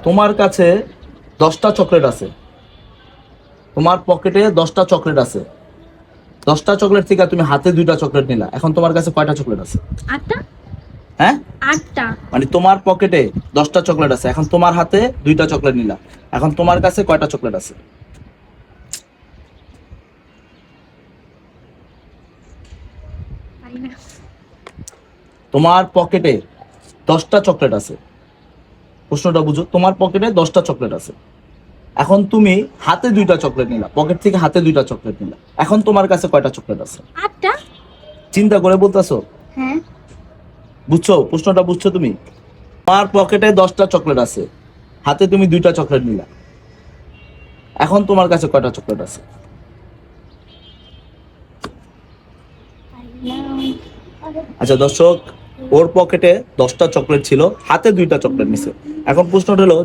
তোমার কাছে 10টা চকলেট আছে, তোমার পকেটে 10টা চকলেট আছে। 10টা চকলেট থেকে তুমি হাতে 2টা চকলেট নিলা, এখন তোমার কাছে কয়টা চকলেট আছে? 8টা। হ্যাঁ, 8টা। মানে তোমার পকেটে 10টা চকলেট আছে, এখন তোমার হাতে 2টা চকলেট নিলা, এখন তোমার কাছে কয়টা চকলেট আছে? পারি না। তোমার পকেটে 10টা চকলেট আছে, প্রশ্নটা বুঝো, তোমার পকেটে 10টা চকলেট আছে, এখন তুমি হাতে 2টা চকলেট নিলা, পকেট থেকে হাতে 2টা চকলেট নিলা, এখন তোমার কাছে কয়টা চকলেট আছে? 8টা। চিন্তা করে বলতেছো? হ্যাঁ। বুঝছো প্রশ্নটা? বুঝছো তুমি? তোমার পকেটে 10টা চকলেট আছে, হাতে তুমি 2টা চকলেট নিলা, এখন তোমার কাছে কয়টা চকলেট আছে? পারি না। আচ্ছা দর্শক, ওর পকেটে 10টা চকলেট ছিল, হাতে 2টা চকলেট নিছে। এখন প্রশ্নটা হলো